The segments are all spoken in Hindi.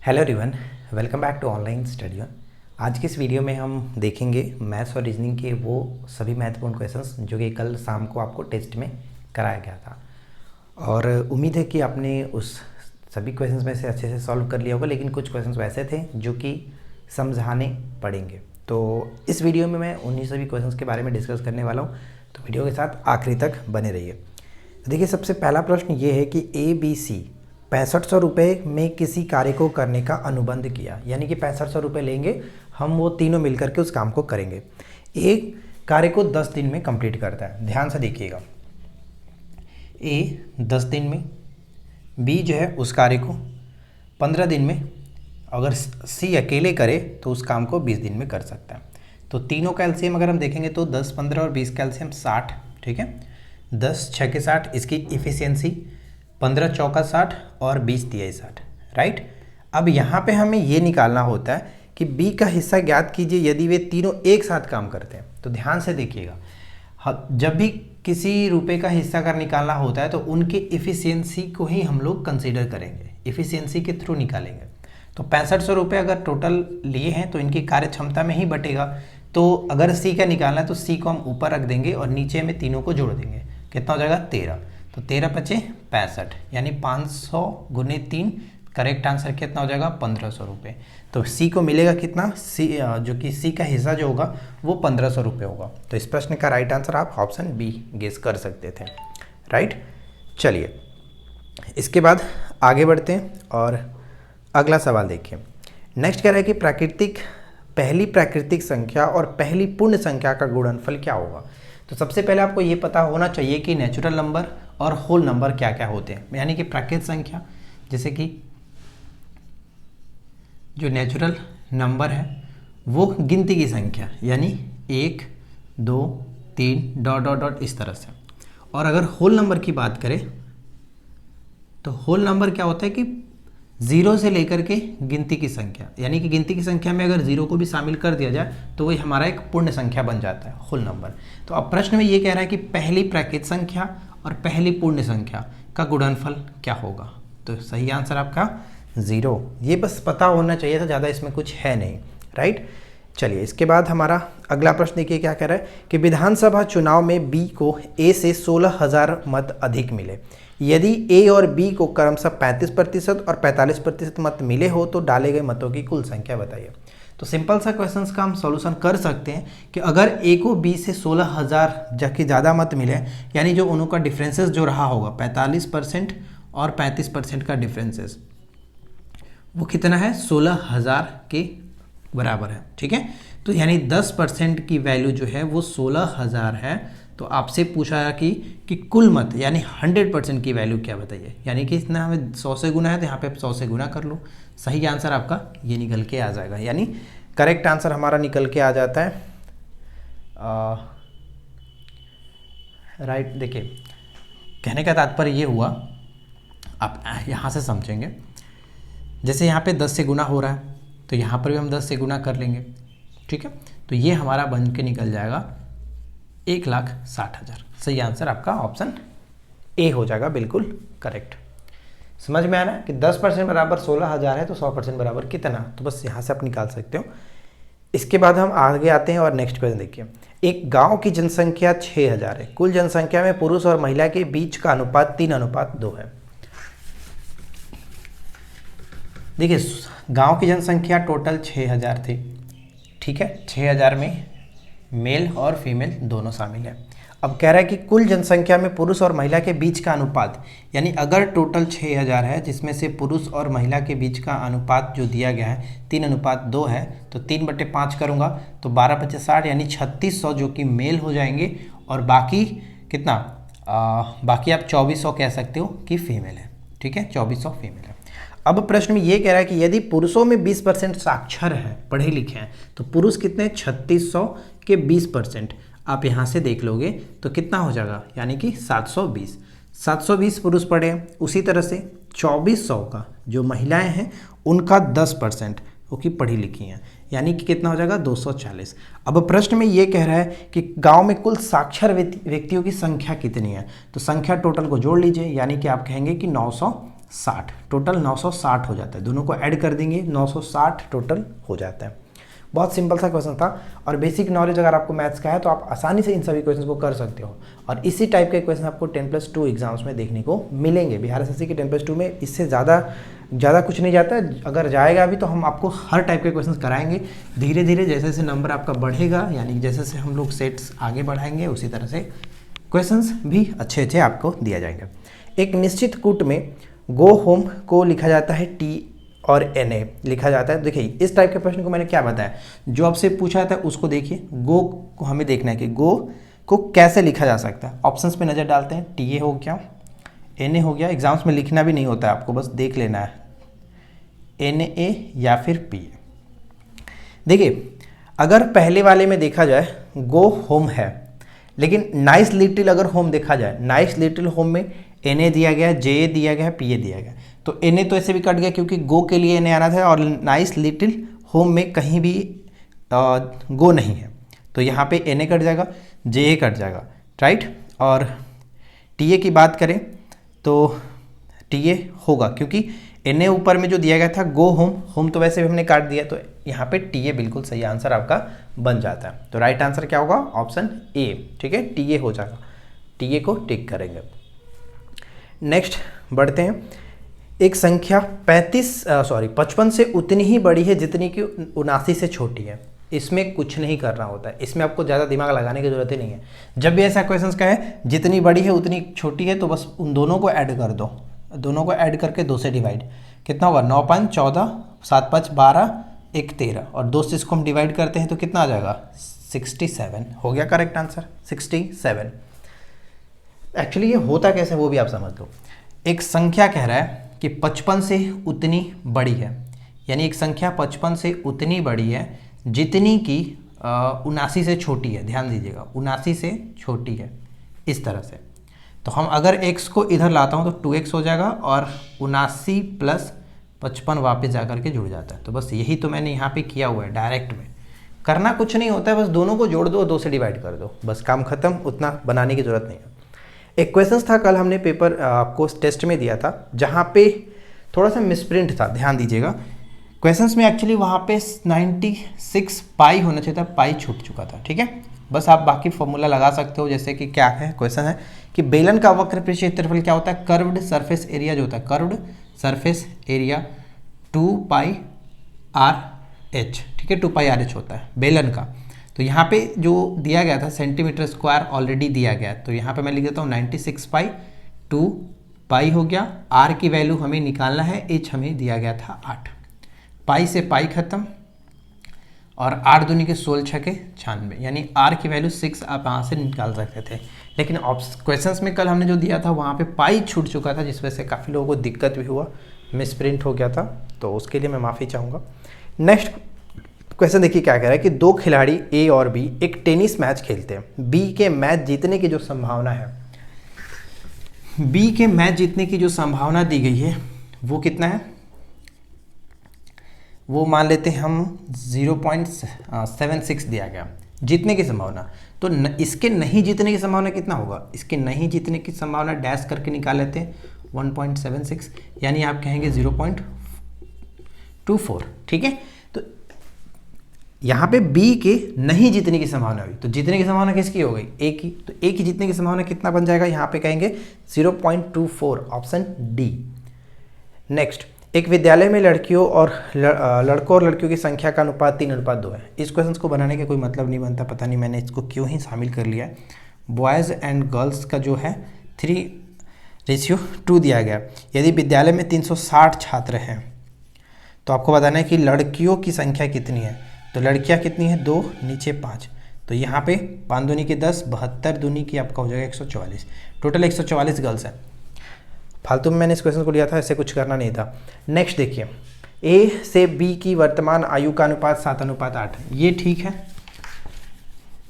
Hello everyone, welcome back to online study one. आज के इस वीडियो में हम देखेंगे मैथ्स और रीजनिंग के वो सभी महत्वपूर्ण क्वेश्चंस जो कि कल शाम को आपको टेस्ट में कराया गया था। और उम्मीद है कि आपने उस सभी क्वेश्चंस में से अच्छे से सॉल्व कर लिया होगा, लेकिन कुछ क्वेश्चंस वैसे थे जो कि समझाने पड़ेंगे। तो इस वीडियो में मैं उन्हीं सभी क्वेश्चंस के बारे में डिस्कस करने वाला हूँ, तो वीडियो के साथ आखिरी तक बने रहिए। देखिए, सबसे पहला प्रश्न ये है कि ABC 6500 रुपये में किसी कार्य को करने का अनुबंध किया, यानी कि 6500 रुपये लेंगे हम, वो तीनों मिलकर के उस काम को करेंगे। एक कार्य को 10 दिन में कंप्लीट करता है, ध्यान से देखिएगा। ए 10 दिन में, बी जो है उस कार्य को 15 दिन में, अगर सी अकेले करे तो उस काम को 20 दिन में कर सकता है। तो तीनों का एलसीएम अगर हम देखेंगे तो 10, 15 और 20 का एलसीएम 60, ठीक है। 10 6 के 60, इसकी इफ़िशियंसी 15 चौका 60 और 20 तिहाई 60, राइट। अब यहाँ पे हमें ये निकालना होता है कि बी का हिस्सा ज्ञात कीजिए यदि वे तीनों एक साथ काम करते हैं। तो ध्यान से देखिएगा, जब भी किसी रुपए का हिस्सा अगर निकालना होता है तो उनकी इफ़िशियंसी को ही हम लोग कंसीडर करेंगे, इफ़िशियंसी के थ्रू निकालेंगे। तो 6500 रुपये अगर टोटल लिए हैं तो इनकी कार्य क्षमता में ही बटेगा। तो अगर सी का निकालना है तो सी को हम ऊपर रख देंगे और नीचे में तीनों को जोड़ देंगे। कितना हो जाएगा? 13। तो 13 पचे 65, यानी 500 गुने 3, करेक्ट आंसर कितना हो जाएगा? 1500 रुपये। तो सी को मिलेगा कितना? सी जो कि सी का हिस्सा जो होगा वो 1500 रुपये होगा। तो इस प्रश्न का राइट आंसर आप ऑप्शन बी गेस कर सकते थे, राइट। चलिए इसके बाद आगे बढ़ते हैं और अगला सवाल देखिए। नेक्स्ट कह रहा है कि पहली प्राकृतिक संख्या और पहली पूर्ण संख्या का गुणनफल क्या होगा। तो सबसे पहले आपको ये पता होना चाहिए कि नेचुरल नंबर और होल नंबर क्या क्या होते हैं। यानी कि प्राकृतिक संख्या, जैसे कि जो नेचुरल नंबर है वो गिनती की संख्या, यानी 1 2 3 डॉट डॉट डॉट इस तरह से। और अगर होल नंबर की बात करें तो होल नंबर क्या होता है कि 0 से लेकर के गिनती की संख्या, यानी कि गिनती की संख्या में अगर 0 को भी शामिल कर दिया जाए तो वही हमारा एक पूर्ण संख्या बन जाता है, होल नंबर। तो अब प्रश्न में ये कह रहा है कि पहली प्राकृतिक संख्या और पहली पूर्ण संख्या का गुणनफल क्या होगा। तो सही आंसर आपका 0। ये बस पता होना चाहिए था, ज़्यादा इसमें कुछ है नहीं, राइट। चलिए इसके बाद हमारा अगला प्रश्न देखिए क्या कह रहा है कि विधानसभा चुनाव में बी को ए से 16,000 मत अधिक मिले। यदि ए और बी को क्रमशः 35% और 45% मत मिले हो तो डाले गए मतों की कुल संख्या बताइए। तो सिंपल सा क्वेश्चंस का हम सॉल्यूशन कर सकते हैं कि अगर ए को बी से 16,000 जबकि ज़्यादा मत मिले, यानी जो उनका डिफरेंसेस जो रहा होगा 45% और 35% का डिफरेंसेस, वो कितना है? 16,000 के बराबर है, ठीक है। तो यानी 10% की वैल्यू जो है वो 16,000 है। तो आपसे पूछा कि कुल मत यानी 100% की वैल्यू क्या बताइए। यानी कि इतना हमें 100 से गुना है तो यहाँ पे 100 से गुना कर लो, सही आंसर आपका ये निकल के आ जाएगा। यानी करेक्ट आंसर हमारा निकल के आ जाता है राइट। देखिए, कहने का तात्पर्य ये हुआ, आप यहाँ से समझेंगे, जैसे यहाँ पे 10 से गुना हो रहा है तो यहाँ पर भी हम 10 से गुना कर लेंगे, ठीक है। तो ये हमारा बन के निकल जाएगा 1,60,000। सही आंसर आपका ऑप्शन ए हो जाएगा, बिल्कुल करेक्ट। समझ में आ रहा है कि 10% बराबर 16,000 है तो 100% बराबर कितना, तो बस यहाँ से आप निकाल सकते हो। इसके बाद हम आगे आते हैं और नेक्स्ट क्वेश्चन देखिए। एक गांव की जनसंख्या 6,000 है, कुल जनसंख्या में पुरुष और महिला के बीच का अनुपात 3:2 है। देखिए, गांव की जनसंख्या टोटल 6,000 थी, ठीक है। 6,000 में मेल और फीमेल दोनों शामिल है। अब कह रहा है कि कुल जनसंख्या में पुरुष और महिला के बीच का अनुपात, यानी अगर टोटल 6,000 है जिसमें से पुरुष और महिला के बीच का अनुपात जो दिया गया है 3:2 है, तो 3/5 करूँगा तो 12×5 यानी 3600 जो कि मेल हो जाएंगे, और बाकी कितना बाकी आप 2400 कह सकते हो कि फीमेल है, ठीक है। 2400 फीमेल है। अब प्रश्न में ये कह रहा है कि यदि पुरुषों में 20% साक्षर है, पढ़े लिखे हैं, तो पुरुष कितने? 3600 के 20%। आप यहाँ से देख लोगे तो कितना हो जाएगा, यानी कि 720। 720 पुरुष पढ़े हैं, उसी तरह से 2400 का जो महिलाएं हैं उनका 10% वो कि पढ़ी लिखी हैं, यानी कि कितना हो जाएगा? 240। अब प्रश्न में ये कह रहा है कि गांव में कुल साक्षर व्यक्तियों की संख्या कितनी है। तो संख्या टोटल को जोड़ लीजिए, यानी कि आप कहेंगे कि 900 960, टोटल 960 हो जाता है। दोनों को ऐड कर देंगे 960 टोटल हो जाता है। बहुत सिंपल सा क्वेश्चन था और बेसिक नॉलेज अगर आपको मैथ्स का है तो आप आसानी से इन सभी क्वेश्चन को कर सकते हो। और इसी टाइप के क्वेश्चन आपको 10+2 एग्जाम्स में देखने को मिलेंगे। बिहार एसएससी के 10+2 में इससे ज़्यादा कुछ नहीं जाता है। अगर जाएगा भी तो हम आपको हर टाइप के क्वेश्चन कराएंगे धीरे धीरे, जैसे जैसे नंबर आपका बढ़ेगा, यानी जैसे जैसे हम लोग सेट्स आगे बढ़ाएंगे उसी तरह से क्वेश्चंस भी अच्छे अच्छे आपको दिया जाएंगे। एक निश्चित कूट में गो होम को लिखा जाता है टी और NA लिखा जाता है। देखिए इस टाइप के प्रश्न को मैंने क्या बताया, जो आपसे पूछा था उसको देखिए। गो को हमें देखना है कि गो को कैसे लिखा जा सकता है। ऑप्शंस पे नज़र डालते हैं। TA हो गया, NA हो गया, एग्जाम्स में लिखना भी नहीं होता है, आपको बस देख लेना है, NA या फिर PA। देखिए अगर पहले वाले में देखा जाए गो होम है, लेकिन नाइस लिटिल अगर होम देखा जाए, नाइस लिटिल होम में NA दिया गया, JA दिया गया, PA दिया गया, तो NA तो ऐसे भी कट गया क्योंकि गो के लिए NA आना था और नाइस लिटिल होम में कहीं भी गो नहीं है, तो यहाँ पे NA कट जाएगा, JA कट जाएगा, राइट। और TA की बात करें तो TA होगा क्योंकि NA ऊपर में जो दिया गया था गो होम, होम तो वैसे भी हमने काट दिया, तो यहाँ पे TA बिल्कुल सही आंसर आपका बन जाता है। तो राइट आंसर क्या होगा? ऑप्शन A, ठीक है, TA हो जाएगा। TA को टिक करेंगे। नेक्स्ट बढ़ते हैं। एक संख्या 55 से उतनी ही बड़ी है जितनी कि 79 से छोटी है। इसमें कुछ नहीं करना होता है, इसमें आपको ज़्यादा दिमाग लगाने की जरूरत ही नहीं है। जब भी ऐसा क्वेश्चन का है जितनी बड़ी है उतनी छोटी है, तो बस उन दोनों को ऐड कर दो, दोनों को ऐड करके 2 से डिवाइड, कितना होगा? 9 5 14, 7 5 12, 1 13, और 2 से इसको हम डिवाइड करते हैं तो कितना आ जाएगा? 67 हो गया करेक्ट आंसर, 67। एक्चुअली ये होता कैसे वो भी आप समझ लो। एक संख्या कह रहा है कि 55 से उतनी बड़ी है, यानी एक संख्या 55 से उतनी बड़ी है जितनी कि 79 से छोटी है। ध्यान दीजिएगा, 79 से छोटी है, इस तरह से। तो हम अगर x को इधर लाता हूँ तो 2x हो जाएगा और 79 + 55 वापस जा करके जुड़ जाता है। तो बस यही तो मैंने यहाँ पे किया हुआ है, डायरेक्ट में करना कुछ नहीं होता है, बस दोनों को जोड़ दो, 2 से डिवाइड कर दो, बस काम खत्म। उतना बनाने की जरूरत नहीं है। एक क्वेश्चन था कल हमने पेपर आपको टेस्ट में दिया था, जहाँ पे थोड़ा सा मिसप्रिंट था, ध्यान दीजिएगा। क्वेश्चंस में एक्चुअली वहाँ पे 96 पाई होना चाहिए था, पाई छूट चुका था, ठीक है। बस आप बाकी फॉर्मूला लगा सकते हो, जैसे कि क्या है क्वेश्चन है कि बेलन का वक्र पृष्ठीय क्षेत्रफल क्या होता है? कर्व्ड सरफेस एरिया जो होता है, कर्व्ड सरफेस एरिया 2πRh, ठीक है, 2πRh होता है बेलन का। तो यहाँ पे जो दिया गया था सेंटीमीटर स्क्वायर ऑलरेडी दिया गया है, तो यहाँ पे मैं लिख देता हूँ 96 पाई, 2 पाई हो गया। R की वैल्यू हमें निकालना है, H हमें दिया गया था 8, पाई से पाई खत्म, और 8 दूनी के 16 छके 96, यानी R की वैल्यू 6 आप यहाँ से निकाल सकते थे। लेकिन क्वेश्चंस में कल हमने जो दिया था वहाँ पे पाई छूट चुका था, जिस वजह से काफ़ी लोगों को दिक्कत भी हुआ, मिसप्रिंट हो गया था, तो उसके लिए मैं माफ़ी चाहूँगा। नेक्स्ट क्वेश्चन देखिए क्या कह रहा है कि 2 खिलाड़ी A और B एक टेनिस मैच खेलते हैं। B के मैच जीतने की जो संभावना है, B के मैच जीतने की जो संभावना दी गई है वो कितना है? वो मान लेते हैं हम 0.76 दिया गया जीतने की संभावना। तो इसके नहीं जीतने की संभावना कितना होगा? इसके नहीं जीतने की संभावना डैश करके निकाल लेते हैं 1.76, यानी आप कहेंगे 0.24, ठीक है। तो यहाँ पे B के नहीं जीतने की संभावना हुई, तो जीतने की संभावना किसकी हो गई? A की। तो A की जीतने की संभावना कितना बन जाएगा? यहाँ पे कहेंगे 0.24, ऑप्शन D। नेक्स्ट, एक विद्यालय में लड़कों और लड़कियों की संख्या का अनुपात 3:2 है। इस क्वेश्चन को बनाने का कोई मतलब नहीं बनता, पता नहीं मैंने इसको क्यों ही शामिल कर लिया है। बॉयज़ एंड गर्ल्स का जो है 3:2 दिया गया। यदि विद्यालय में 360 छात्र हैं तो आपको बताना है कि लड़कियों की संख्या कितनी है। तो लड़कियां कितनी है? 2, नीचे 5, तो यहाँ पे 5 दूनी की 10, 72 दूनी की आपका हो जाएगा 144, टोटल 144 गर्ल्स हैं। फालतू में मैंने इस क्वेश्चन को लिया था, ऐसे कुछ करना नहीं था। नेक्स्ट देखिए, A से B की वर्तमान आयु का अनुपात 7:8, ये ठीक है।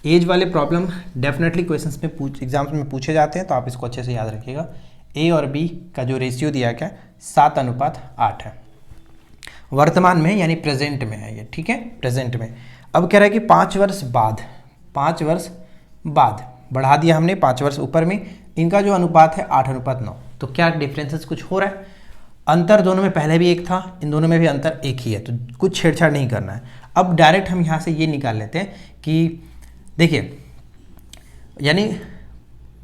एज वाले प्रॉब्लम डेफिनेटली क्वेश्चंस में एग्जाम्स में पूछे जाते हैं, तो आप इसको अच्छे से याद रखिएगा। A और B का जो रेशियो दिया गया 7:8 है, वर्तमान में यानी प्रेजेंट में है ये, ठीक है, प्रेजेंट में। अब कह रहा है कि 5 वर्ष बाद बढ़ा दिया हमने 5 वर्ष ऊपर में, इनका जो अनुपात है 8:9। तो क्या डिफरेंसेस कुछ हो रहा है? अंतर दोनों में पहले भी एक था, इन दोनों में भी अंतर एक ही है, तो कुछ छेड़छाड़ नहीं करना है। अब डायरेक्ट हम यहाँ से ये निकाल लेते हैं कि देखिए, यानी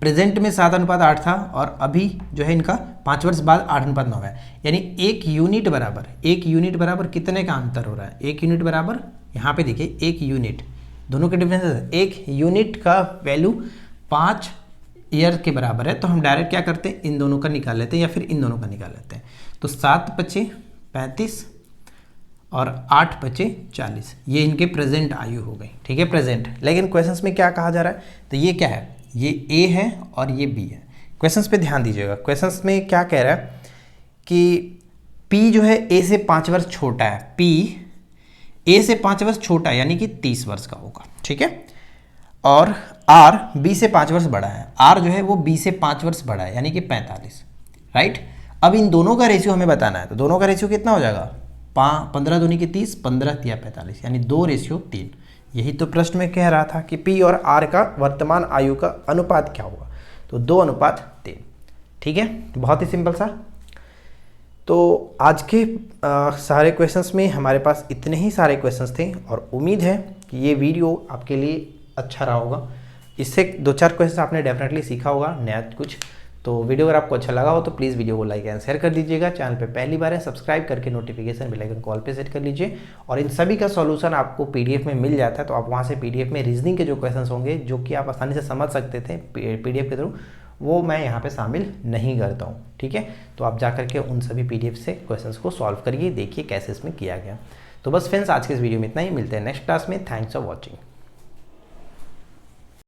प्रेजेंट में 7:8 था और अभी जो है इनका 5 वर्ष बाद 8:9 है, यानी 1 यूनिट बराबर कितने का अंतर हो रहा है? 1 यूनिट बराबर, यहाँ पे देखिए 1 यूनिट, दोनों के डिफरेंस है, 1 यूनिट का वैल्यू 5 ईयर के बराबर है। तो हम डायरेक्ट क्या करते हैं, इन दोनों का निकाल लेते हैं या फिर इन दोनों का निकाल लेते हैं। तो 7×5 = 35 और 8×5 = 40, ये इनके प्रेजेंट आयु हो गई, ठीक है, प्रेजेंट। लेकिन क्वेश्चंस में क्या कहा जा रहा है, तो ये क्या है, ये ए है और ये बी है। क्वेश्चंस पे ध्यान दीजिएगा, क्वेश्चंस में क्या कह रहा है कि पी जो है ए से 5 वर्ष छोटा है, पी ए से 5 वर्ष छोटा है यानी कि 30 वर्ष का होगा, ठीक है, और आर बी से 5 वर्ष बड़ा है, आर जो है वो बी से 5 वर्ष बड़ा है यानी कि 45, राइट। अब इन दोनों का रेशियो हमें बताना है, तो दोनों का रेशियो कितना हो जाएगा, 15 दूनी की 30, 15 तिया 45, यानी 2:3। यही तो प्रश्न में कह रहा था कि पी और आर का वर्तमान आयु का अनुपात क्या होगा, तो 2:3, ठीक है, बहुत ही सिंपल सा। तो आज के सारे क्वेश्चंस में हमारे पास इतने ही सारे क्वेश्चंस थे और उम्मीद है कि ये वीडियो आपके लिए अच्छा रहा होगा। इससे 2-4 क्वेश्चन आपने डेफिनेटली सीखा होगा नया कुछ। तो वीडियो अगर आपको अच्छा लगा हो तो प्लीज़ वीडियो को लाइक एंड शेयर कर दीजिएगा। चैनल पे पहली बार है सब्सक्राइब करके नोटिफिकेशन बेल आइकन कॉल पे सेट कर लीजिए। और इन सभी का सॉल्यूशन आपको पीडीएफ में मिल जाता है, तो आप वहाँ से पीडीएफ में रीजनिंग के जो क्वेश्चंस होंगे जो कि आप आसानी से समझ सकते थे पीडीएफ के थ्रू, वो मैं यहाँ पे शामिल नहीं करता हूँ, ठीक है। तो आप जा करके उन सभी पीडीएफ से क्वेश्चंस को सॉल्व करिए, देखिए कैसे इसमें किया गया। तो बस फ्रेंड्स, आज के इस वीडियो में इतना ही, मिलते हैं नेक्स्ट क्लास में। Thanks for watching.